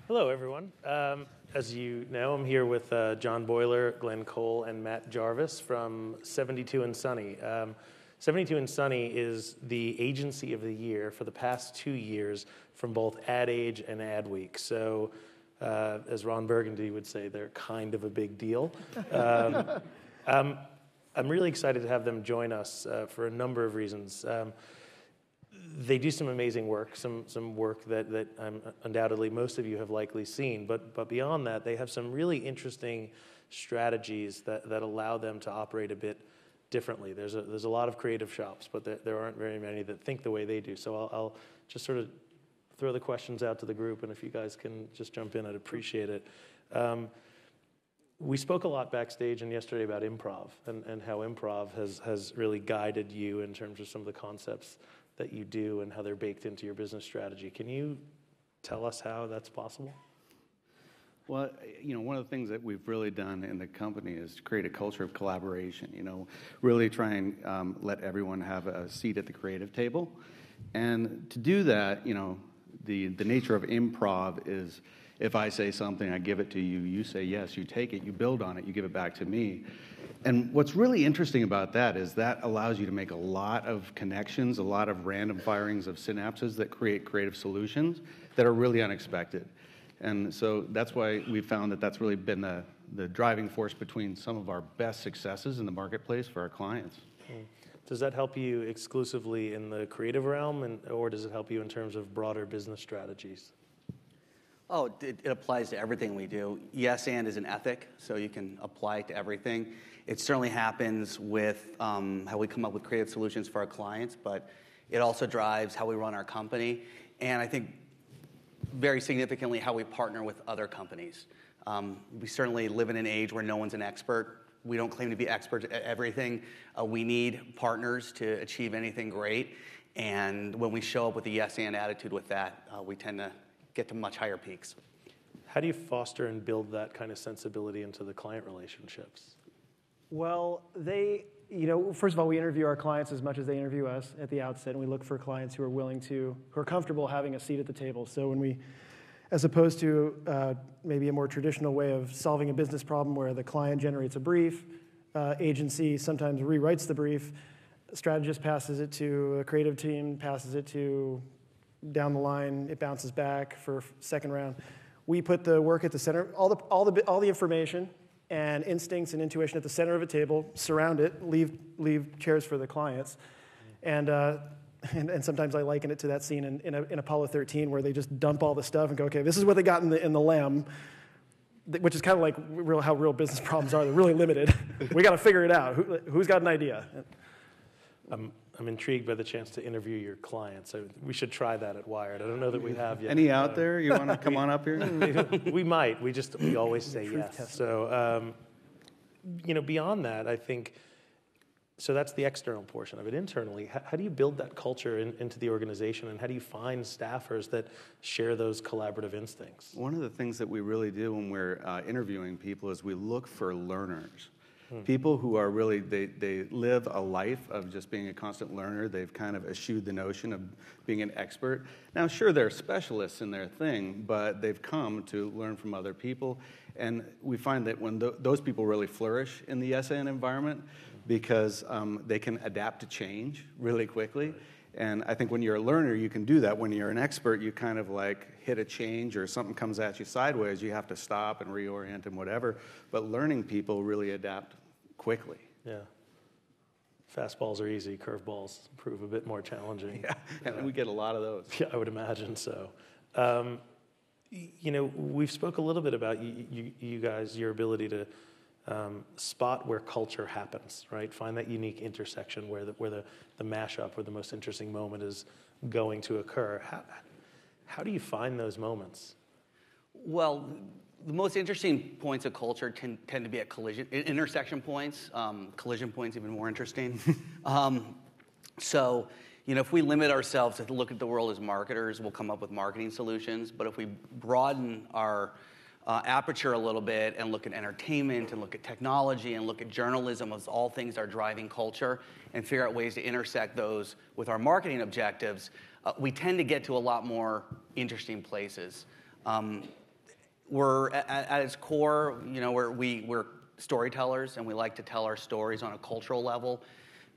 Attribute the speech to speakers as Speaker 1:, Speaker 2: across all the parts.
Speaker 1: Hello, everyone. As you know, I'm here with John Boyler, Glenn Cole, and Matt Jarvis from 72 and Sunny. 72 and Sunny is the agency of the year for the past 2 years from both Ad Age and Adweek. So, as Ron Burgundy would say, they're kind of a big deal. I'm really excited to have them join us for a number of reasons. They do some amazing work, some work that undoubtedly most of you have likely seen. But beyond that, they have some really interesting strategies that allow them to operate a bit differently. There's a lot of creative shops, but there aren't very many that think the way they do. So I'll just sort of throw the questions out to the group, and if you guys can just jump in, I'd appreciate it. We spoke a lot backstage and yesterday about improv and how improv has really guided you in terms of some of the concepts that you do and how they're baked into your business strategy. Can you tell us how that's possible?
Speaker 2: Well, one of the things that we've really done in the company is create a culture of collaboration, really try and let everyone have a seat at the creative table. And to do that, the nature of improv is if I say something, I give it to you, you say yes, you take it, you build on it, you give it back to me. And what's really interesting about that is that allows you to make a lot of connections, a lot of random firings of synapses that create creative solutions that are really unexpected. And so that's why we found that that's really been the driving force between some of our best successes in the marketplace for our clients.
Speaker 1: Does that help you exclusively in the creative realm, or does it help you in terms of broader business strategies?
Speaker 3: Oh, it applies to everything we do. Yes, and is an ethic, so you can apply it to everything. It certainly happens with how we come up with creative solutions for our clients, but it also drives how we run our company, and I think very significantly how we partner with other companies. We certainly live in an age where no one's an expert. We don't claim to be experts at everything. We need partners to achieve anything great, and when we show up with a yes and attitude with that, we tend to get to much higher peaks.
Speaker 1: How do you foster and build that kind of sensibility into the client relationships?
Speaker 4: Well, first of all, we interview our clients as much as they interview us at the outset, and we look for clients who are comfortable having a seat at the table. So when we, as opposed to maybe a more traditional way of solving a business problem where the client generates a brief, agency sometimes rewrites the brief, strategist passes it to a creative team, passes it to down the line, it bounces back for second round. We put the work at the center, all the information and instincts and intuition at the center of a table, surround it, leave chairs for the clients, and sometimes I liken it to that scene in Apollo 13 where they just dump all the stuff and go, okay, this is what they got in the LEM, which is kind of like how real business problems are. They're really limited. We got to figure it out. Who's got an idea?
Speaker 1: I'm intrigued by the chance to interview your clients. We should try that at Wired. I don't know that we have yet.
Speaker 2: Any out there? You want to come on up here?
Speaker 1: We might. We always say yes. So, beyond that, I think, so that's the external portion of it. Internally, how do you build that culture into the organization, and how do you find staffers that share those collaborative instincts?
Speaker 2: One of the things that we really do when we're interviewing people is we look for learners. People who are really, they live a life of just being a constant learner. They've kind of eschewed the notion of being an expert. Now, sure, they're specialists in their thing, but they've come to learn from other people. And we find that when those people really flourish in the SN environment because they can adapt to change really quickly. And I think when you're a learner, you can do that. When you're an expert, you kind of like hit a change or something comes at you sideways, you have to stop and reorient and whatever. But learning people really adapt quickly.
Speaker 1: Yeah. Fastballs are easy, curveballs prove a bit more challenging.
Speaker 2: Yeah, and we get a lot of those.
Speaker 1: Yeah, I would imagine so. We've spoke a little bit about you guys, your ability to spot where culture happens, right? Find that unique intersection where the mashup, where the most interesting moment is going to occur. How do you find those moments?
Speaker 3: Well, the most interesting points of culture tend to be at intersection points. Collision points even more interesting. So, if we limit ourselves to look at the world as marketers, we'll come up with marketing solutions. But if we broaden our aperture a little bit and look at entertainment and look at technology and look at journalism as all things are driving culture and figure out ways to intersect those with our marketing objectives, we tend to get to a lot more interesting places. we're at its core, we're storytellers, and we like to tell our stories on a cultural level,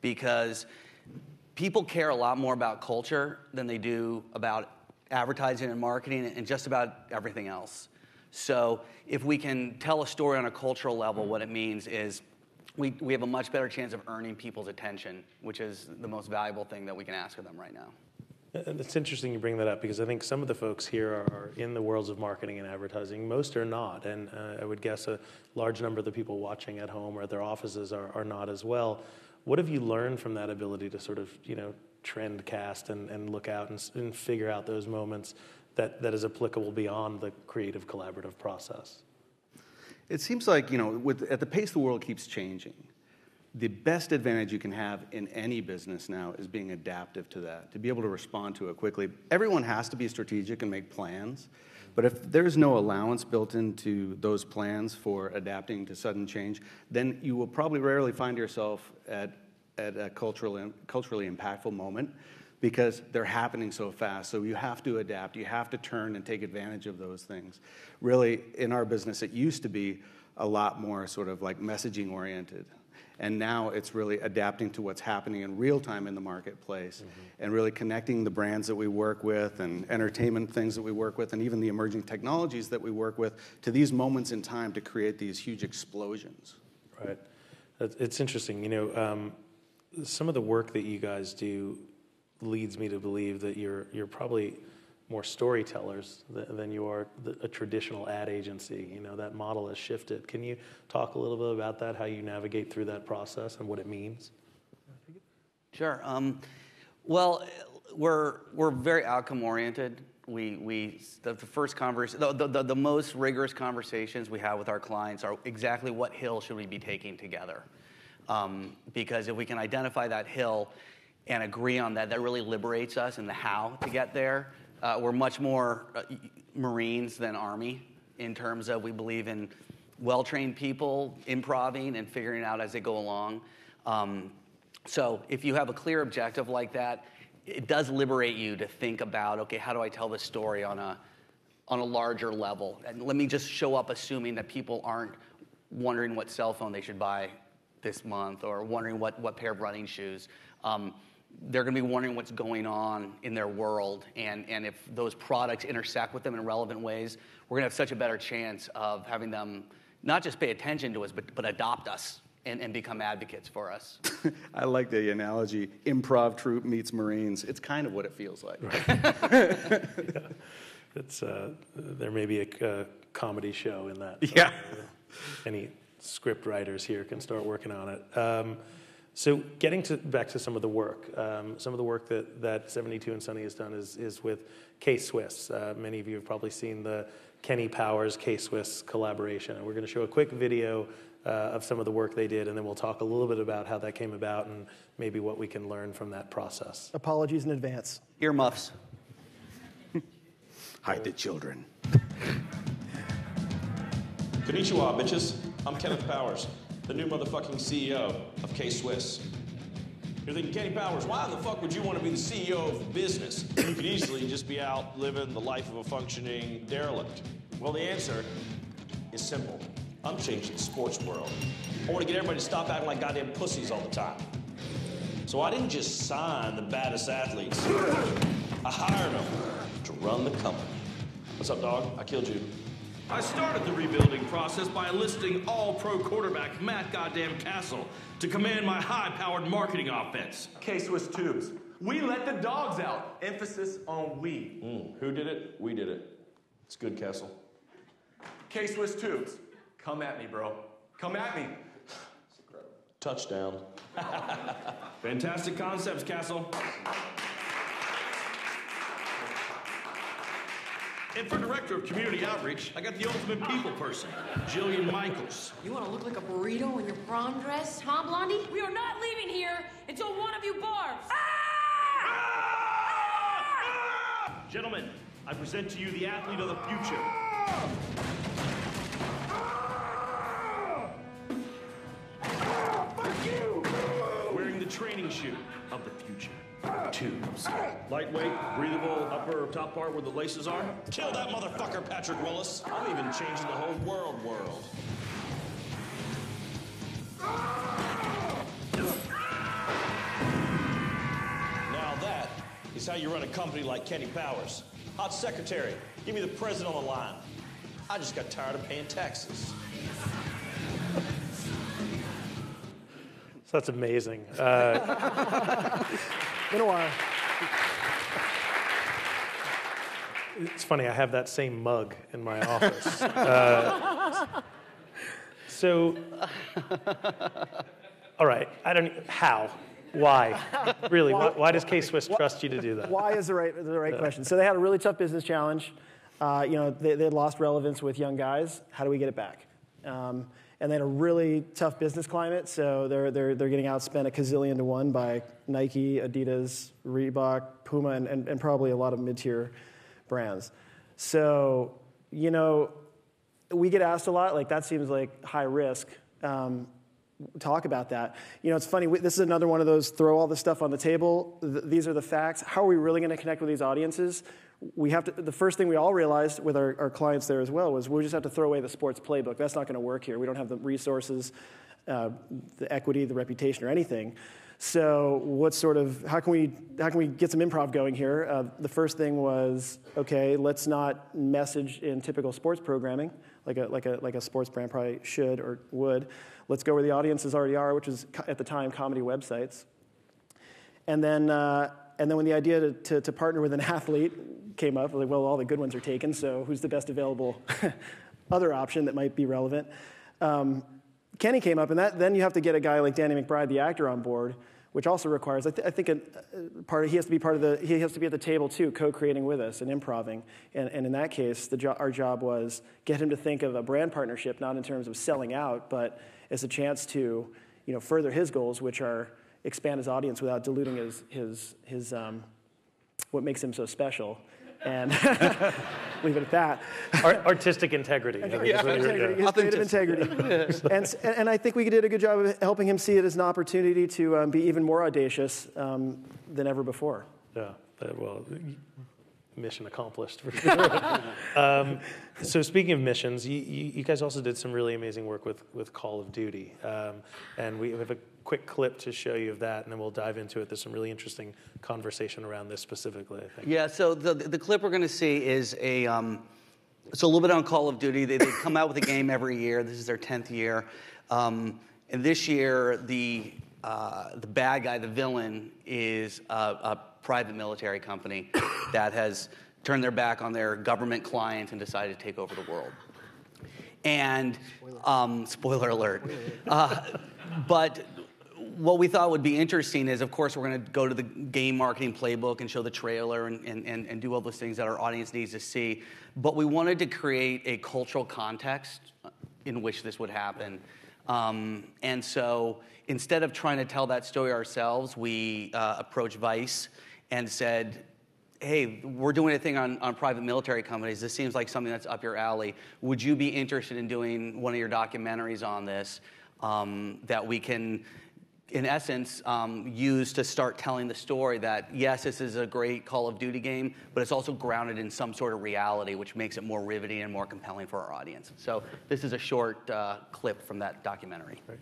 Speaker 3: because people care a lot more about culture than they do about advertising and marketing and just about everything else. So if we can tell a story on a cultural level, what it means is we have a much better chance of earning people's attention, which is the most valuable thing that we can ask of them right now.
Speaker 1: And it's interesting you bring that up, because I think some of the folks here are in the worlds of marketing and advertising. Most are not, and I would guess a large number of the people watching at home or at their offices are not as well. What have you learned from that ability to sort of, trend cast and look out and figure out those moments that is applicable beyond the creative collaborative process?
Speaker 2: It seems like, at the pace the world keeps changing, the best advantage you can have in any business now is being adaptive to that, to be able to respond to it quickly. Everyone has to be strategic and make plans, but if there's no allowance built into those plans for adapting to sudden change, then you will probably rarely find yourself at a culturally impactful moment, because they're happening so fast. So you have to adapt. You have to turn and take advantage of those things. Really, in our business, it used to be a lot more sort of like messaging oriented. And now it's really adapting to what's happening in real time in the marketplace, and really connecting the brands that we work with and entertainment things that we work with and even the emerging technologies that we work with to these moments in time to create these huge explosions.
Speaker 1: Right. It's interesting. Some of the work that you guys do leads me to believe that you're probably more storytellers than you are a traditional ad agency. That model has shifted. Can you talk a little bit about that, how you navigate through that process and what it means?
Speaker 3: Sure. Well, we're very outcome oriented. The first conversation, the most rigorous conversations we have with our clients are exactly what hill should we be taking together. Because if we can identify that hill and agree on that, that really liberates us in the how to get there. We're much more Marines than Army in terms of we believe in well-trained people, improving and figuring out as they go along. So if you have a clear objective like that, it does liberate you to think about, okay, how do I tell this story on a larger level? And let me just show up assuming that people aren't wondering what cell phone they should buy this month or wondering what pair of running shoes. They're going to be wondering what's going on in their world, and if those products intersect with them in relevant ways, we're going to have such a better chance of having them not just pay attention to us, but adopt us and become advocates for us.
Speaker 2: I like the analogy, improv troupe meets Marines. It's kind of what it feels like.
Speaker 1: Right. It's there may be a comedy show in that.
Speaker 2: Yeah.
Speaker 1: Any script writers here can start working on it. So getting back to some of the work that 72 and Sunny has done is with K-Swiss. Many of you have probably seen the Kenny Powers K-Swiss collaboration. And we're going to show a quick video of some of the work they did, and then we'll talk a little bit about how that came about and maybe what we can learn from that process.
Speaker 4: Apologies in advance.
Speaker 3: Earmuffs.
Speaker 2: Hide the children.
Speaker 5: Konnichiwa, bitches. I'm Kenneth Powers, the new motherfucking CEO of K-Swiss. You're thinking, Kenny Powers, why the fuck would you want to be the CEO of a business? You could easily just be out living the life of a functioning derelict. Well, the answer is simple. I'm changing the sports world. I want to get everybody to stop acting like goddamn pussies all the time. So I didn't just sign the baddest athletes. I hired them to run the company. What's up, dog? I killed you. I started the rebuilding process by enlisting all-pro quarterback Matt goddamn Castle to command my high-powered marketing offense.
Speaker 6: K-Swiss Tubes. We let the dogs out. Emphasis on we.
Speaker 5: Who did it? We did it. It's good, Castle.
Speaker 6: K-Swiss Tubes. Come at me, bro. Come at me.
Speaker 5: Touchdown. Fantastic concepts, Castle. And for Director of Community Outreach, I got the ultimate people person, Jillian Michaels.
Speaker 7: You want to look like a burrito in your prom dress, huh, Blondie?
Speaker 8: We are not leaving here until one of you barfs.
Speaker 5: Gentlemen, I present to you the athlete of the future. Wearing the training shoe of the future. tubes. Lightweight, breathable, upper, top part where the laces are. Kill that motherfucker, Patrick Willis. I'm even changing the whole world. Now that is how you run a company like Kenny Powers. Hot secretary, give me the president on the line. I just got tired of paying taxes.
Speaker 1: So that's amazing.
Speaker 4: Been a while.
Speaker 1: It's funny, I have that same mug in my office. So, all right, how? Why? Really, why does K-Swiss trust you to do that?
Speaker 4: Why is the right question. So they had a really tough business challenge. They had lost relevance with young guys. How do we get it back? And they had a really tough business climate, so they're getting outspent 1,000,000,000 to 1 by Nike, Adidas, Reebok, Puma, and probably a lot of mid-tier brands. So, we get asked a lot, like that seems like high risk. Talk about that. It's funny, this is another one of those throw all the stuff on the table. These are the facts. How are we really going to connect with these audiences? The first thing we all realized with our clients there as well was we just have to throw away the sports playbook. That's not going to work here. We don't have the resources, the equity, the reputation, or anything. So how can we get some improv going here? The first thing was, okay, let's not message in typical sports programming like a sports brand probably should or would. Let's go where the audiences already are, which was at the time comedy websites. And then when the idea to partner with an athlete came up, like, well, all the good ones are taken, so who's the best available other option that might be relevant? Kenny came up, and then you have to get a guy like Danny McBride, the actor, on board, which also requires, I think, he has to be he has to be at the table too, co-creating with us and improving. And in that case, our job was get him to think of a brand partnership, not in terms of selling out, but as a chance to, further his goals, which are expand his audience without diluting his what makes him so special. And leave it at that.
Speaker 1: Artistic integrity.
Speaker 4: Creative integrity. And I think we did a good job of helping him see it as an opportunity to be even more audacious than ever before.
Speaker 1: Yeah, well, mission accomplished for sure. So speaking of missions, you guys also did some really amazing work with Call of Duty. And we have a quick clip to show you of that, and then we'll dive into it. There's some really interesting conversation around this specifically, I think.
Speaker 3: Yeah, so the clip we're going to see is it's a little bit on Call of Duty. They come out with a game every year. This is their 10th year. And this year, the bad guy, the villain, is a private military company that has turned their back on their government clients and decided to take over the world. And spoiler alert. But what we thought would be interesting is, of course, we're going to go to the game marketing playbook and show the trailer and do all those things that our audience needs to see. But we wanted to create a cultural context in which this would happen. And so instead of trying to tell that story ourselves, we approached Vice and said, hey, we're doing a thing on private military companies. This seems like something that's up your alley. Would you be interested in doing one of your documentaries on this that we can, in essence, use to start telling the story that, yes, this is a great Call of Duty game, but it's also grounded in some sort of reality, which makes it more riveting and more compelling for our audience. So this is a short clip from that documentary.
Speaker 1: Right.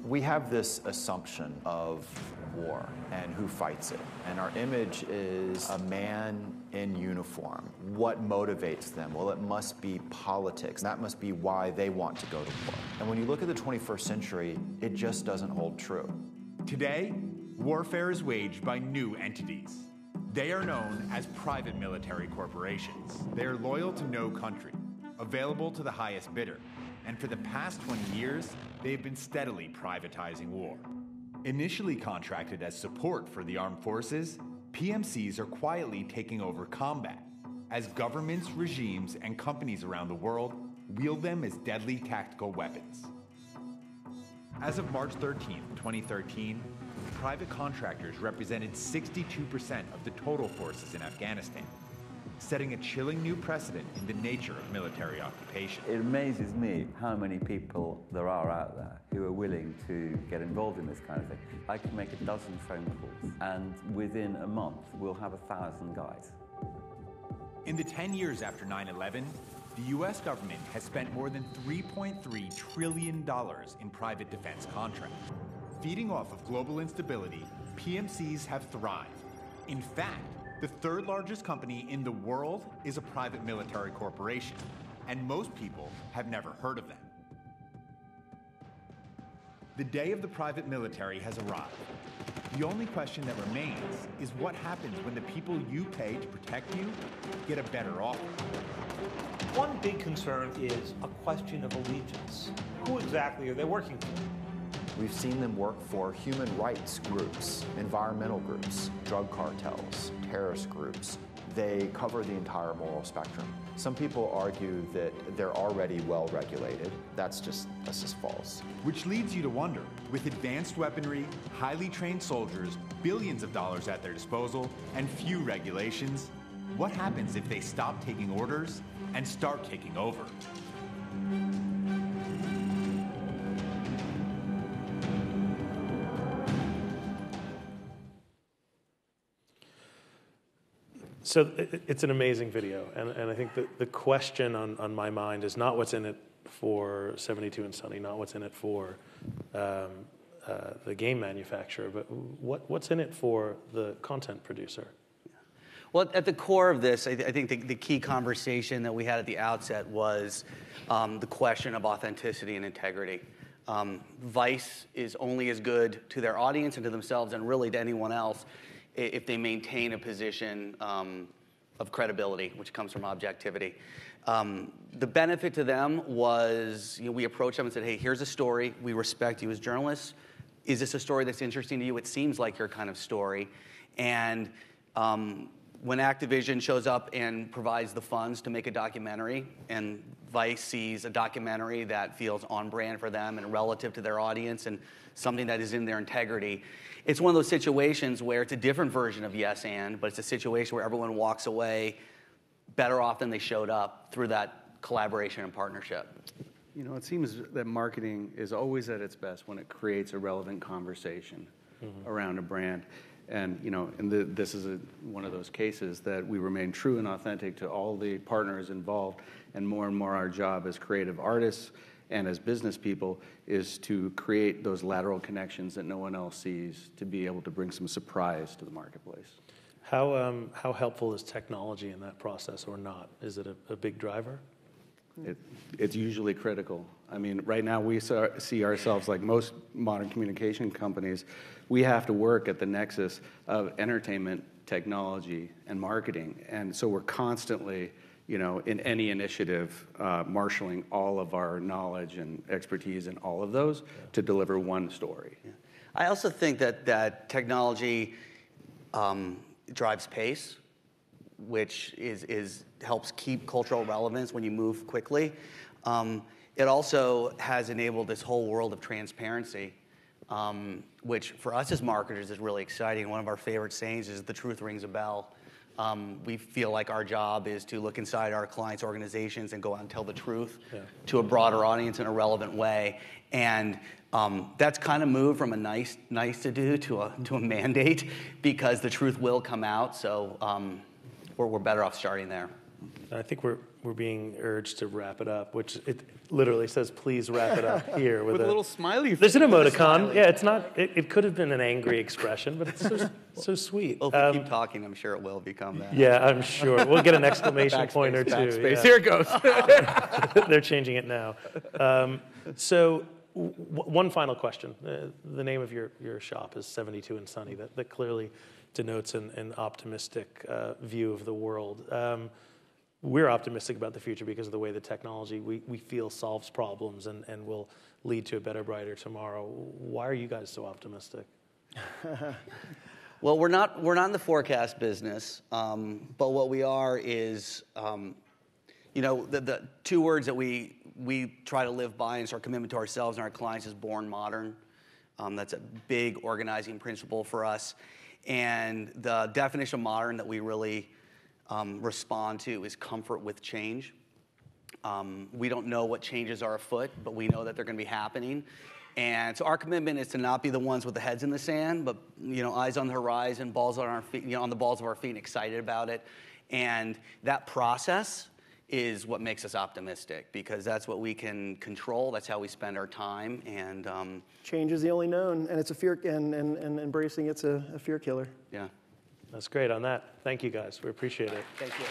Speaker 9: We have this assumption of war and who fights it. And our image is a man in uniform. What motivates them? Well, it must be politics. That must be why they want to go to war. And when you look at the 21st century, it just doesn't hold true.
Speaker 10: Today, warfare is waged by new entities. They are known as private military corporations. They are loyal to no country, available to the highest bidder. And for the past 20 years, they've been steadily privatizing war. Initially contracted as support for the armed forces, PMCs are quietly taking over combat, as governments, regimes, and companies around the world wield them as deadly tactical weapons. As of March 13, 2013, private contractors represented 62% of the total forces in Afghanistan, setting a chilling new precedent in the nature of military occupation.
Speaker 11: It amazes me how many people there are out there who are willing to get involved in this kind of thing. I can make a dozen phone calls, and within a month, we'll have 1,000 guys.
Speaker 10: In the 10 years after 9/11, the U.S. government has spent more than $3.3 trillion in private defense contracts. Feeding off of global instability, PMCs have thrived. In fact, the third largest company in the world is a private military corporation, and most people have never heard of them. The day of the private military has arrived. The only question that remains is what happens when the people you pay to protect you get a better offer.
Speaker 12: One big concern is a question of allegiance. Who exactly are they working for?
Speaker 9: We've seen them work for human rights groups, environmental groups, drug cartels, terrorist groups. They cover the entire moral spectrum. Some people argue that they're already well regulated. That's just false.
Speaker 10: Which leads you to wonder, with advanced weaponry, highly trained soldiers, billions of dollars at their disposal, and few regulations, what happens if they stop taking orders and start taking over?
Speaker 1: So it's an amazing video, and I think the question on my mind is not what's in it for 72 and Sunny, not what's in it for the game manufacturer, but what's in it for the content producer?
Speaker 3: Well, at the core of this, I think the key conversation that we had at the outset was the question of authenticity and integrity. Vice is only as good to their audience and to themselves and really to anyone else if they maintain a position of credibility, which comes from objectivity. The benefit to them was, we approached them and said, hey, here's a story. We respect you as journalists. Is this a story that's interesting to you? It seems like your kind of story. And when Activision shows up and provides the funds to make a documentary, and Vice sees a documentary that feels on brand for them and relative to their audience and something that is in their integrity, it's one of those situations where it's a different version of yes and, but it's a situation where everyone walks away better off than they showed up through that collaboration and partnership.
Speaker 2: It seems that marketing is always at its best when it creates a relevant conversation around a brand. And, this is one of those cases that we remain true and authentic to all the partners involved, and more our job as creative artists and as business people is to create those lateral connections that no one else sees, to be able to bring some surprise to the marketplace.
Speaker 1: How helpful is technology in that process or not? Is it a big driver?
Speaker 2: It's usually critical. I mean, right now we see ourselves like most modern communication companies. We have to work at the nexus of entertainment, technology, and marketing. And so we're constantly, in any initiative, marshaling all of our knowledge and expertise in all of those to deliver one story.
Speaker 3: Yeah. I also think that technology drives pace, which helps keep cultural relevance when you move quickly. It also has enabled this whole world of transparency, which for us as marketers is really exciting. One of our favorite sayings is the truth rings a bell. We feel like our job is to look inside our clients' organizations and go out and tell the truth to a broader audience in a relevant way. And that's kind of moved from a nice to do to a mandate, because the truth will come out. So we're better off starting there.
Speaker 1: I think we're being urged to wrap it up, which it literally says, please wrap it up here.
Speaker 2: With a little smiley.
Speaker 1: There's an emoticon. Yeah, it's not, it could have been an angry expression, but it's so sweet.
Speaker 3: Well, if we keep talking, I'm sure it will become that.
Speaker 1: Yeah, I'm sure. We'll get an exclamation point or two.
Speaker 2: Backspace.
Speaker 1: Yeah.
Speaker 2: Here it goes.
Speaker 1: They're changing it now. So one final question. The name of your shop is 72 and Sunny. That clearly denotes an optimistic view of the world. We're optimistic about the future because of the way the technology we feel solves problems and will lead to a better, brighter tomorrow. Why are you guys so optimistic?
Speaker 3: Well, we're not in the forecast business, but what we are is, the two words that we we try to live by, and so our commitment to ourselves and our clients is born modern. That's a big organizing principle for us. And the definition of modern that we really respond to is comfort with change. We don't know what changes are afoot, but we know that they're going to be happening. And so our commitment is to not be the ones with the heads in the sand, but eyes on the horizon, balls on our feet, on the balls of our feet, and excited about it. And that process is what makes us optimistic, because that's what we can control. That's how we spend our time. And
Speaker 4: change is the only known, and it's a fear, and embracing it's a fear killer.
Speaker 3: Yeah,
Speaker 1: that's great. On that, thank you guys. We appreciate it.
Speaker 3: Thank you.